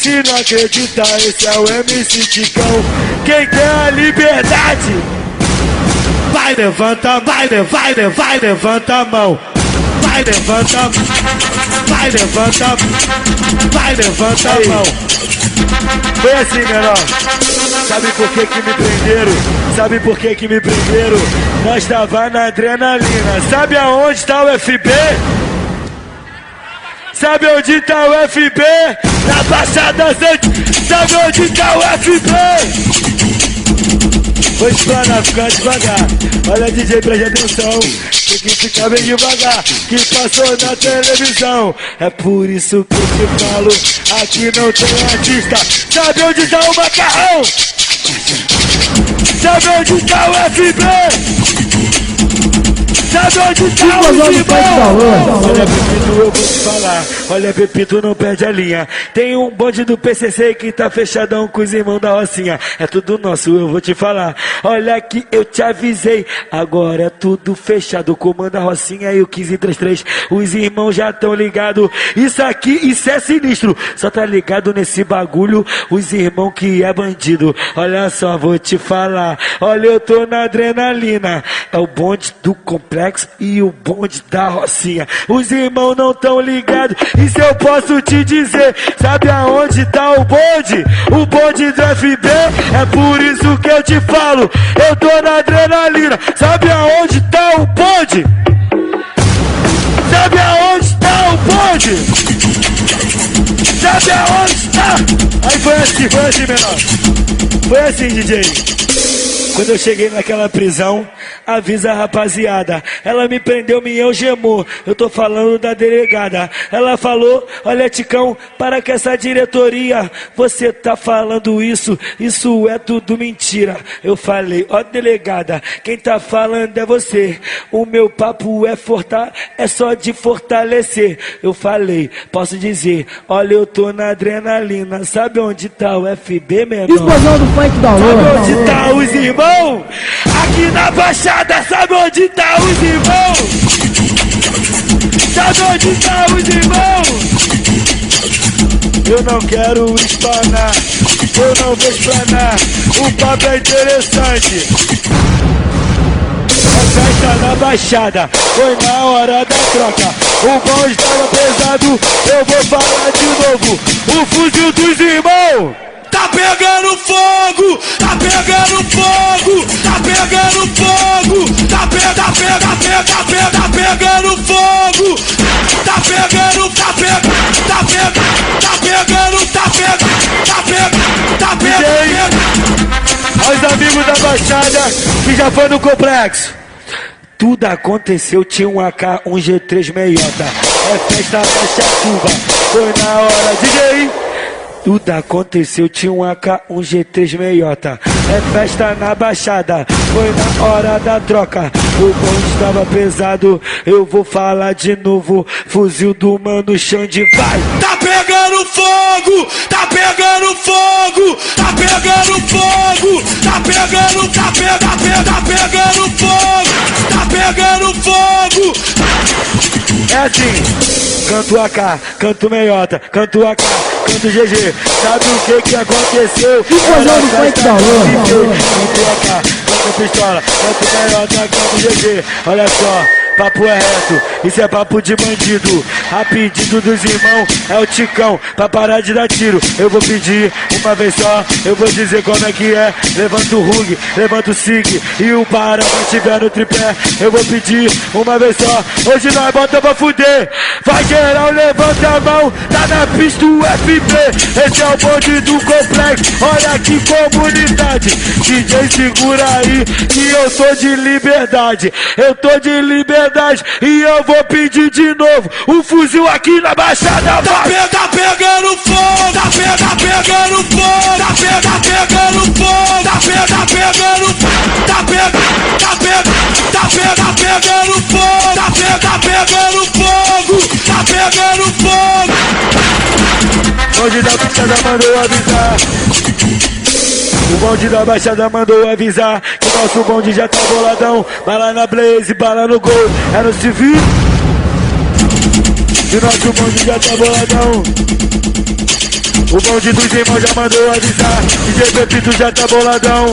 Se não acredita, esse é o MC Ticão. Quem quer a liberdade, vai, levanta, vai, levanta a mão. Vai, levanta, vai, levanta, vai, levanta a mão. Foi assim, menor. Sabe por que me prenderam? Sabe por que me prenderam? Nós tava na adrenalina. Sabe aonde tá o FB? Sabe onde tá o FB? Na Baixada Santista. Sabe onde tá o FB? Vou explanar, ficar devagar. Olha, DJ, preste atenção. Tem que ficar bem devagar, que passou na televisão. É por isso que eu te falo, aqui não tem artista. Sabe onde tá o macarrão? Sabe onde tá o FB? Sabe onde tá o Simão? Olha, Pepito, eu vou te falar. Olha, Pepito, não perde a linha. Tem um bonde do PCC que tá fechadão com os irmãos da Rocinha. É tudo nosso, eu vou te falar. Olha que eu te avisei. Agora é tudo fechado. Comanda a Rocinha e o 1533. Os irmãos já tão ligados. Isso aqui, isso é sinistro. Só tá ligado nesse bagulho os irmãos que é bandido. Olha só, vou te falar. Olha, eu tô na adrenalina. É o bonde do complexo e o bonde da Rocinha. Os irmãos não tão ligados. Isso eu posso te dizer. Sabe aonde tá o bonde? O bonde do FB. É por isso que eu te falo. Eu tô na adrenalina. Sabe aonde tá o bonde? Sabe aonde tá o bonde? Sabe aonde tá? Aí foi assim, menor. Foi assim, DJ. Quando eu cheguei naquela prisão, avisa a rapaziada. Ela me prendeu, me algemou. Eu tô falando da delegada. Ela falou, olha, Ticão, para que essa diretoria, você tá falando isso é tudo mentira. Eu falei, ó, delegada, quem tá falando é você. O meu papo é só de fortalecer. Eu falei, posso dizer, olha, eu tô na adrenalina. Sabe onde tá o FB, menor? Explosão do funk da Lua. Sabe onde tá os irmãos? Aqui na Baixada, sabe onde tá os irmãos? Sabe onde tá os irmãos? Eu não quero espanar, eu não vou explanar. O papo é interessante. A festa na Baixada, foi na hora da troca. O bonde estava pesado, eu vou falar de novo. O fuzil dos irmãos tá pegando fogo, tá pegando fogo, tá pegando fogo, tá pegando fogo, tá pegando, Aos amigos da Baixada que já foi no complexo. Tudo aconteceu, tinha um AK, um G3 meiota. É festa da Chatuba, foi na hora, DJ. Tudo aconteceu, tinha um AK, um G3 meiota. É festa na Baixada, foi na hora da troca. O bonde estava pesado, eu vou falar de novo. Fuzil do mano Xande, vai! Tá pegando fogo, tá pegando fogo, tá pegando fogo, tá pegando, tá pegando fogo, tá pegando fogo. É assim, canto AK, canto meiota, canto AK, canto GG. Sabe o que aconteceu? Explosão do funk da Lua. Canto AK, canto pistola, canto meiota, canto GG. Olha só, papo é reto, isso é papo de bandido. A pedido dos irmãos é o Ticão, pra parar de dar tiro. Eu vou pedir uma vez só, eu vou dizer como é que é. Levanta o Rug, levanta o Sig e o para quando tiver no tripé. Eu vou pedir uma vez só, hoje nós bota pra fuder. Vai geral, levanta a mão, tá na pista o FB. Esse é o bonde do complexo, olha que comunidade. DJ, segura aí que eu tô de liberdade. Eu tô de liberdade e eu vou pedir de novo o fuzil aqui na Baixada. Tá pegando fogo, tá pegando fogo, tá pegando fogo, tá pegando fogo, tá pegando fogo, tá pegando fogo. Bonde da Baixada mandou avisar. O bonde da Baixada mandou avisar que o nosso bonde já tá boladão. Bala na Blaze, bala no gol, é no civil. Que o nosso bonde já tá boladão. O bonde dos irmãos já mandou avisar. DJ Pepito já tá boladão.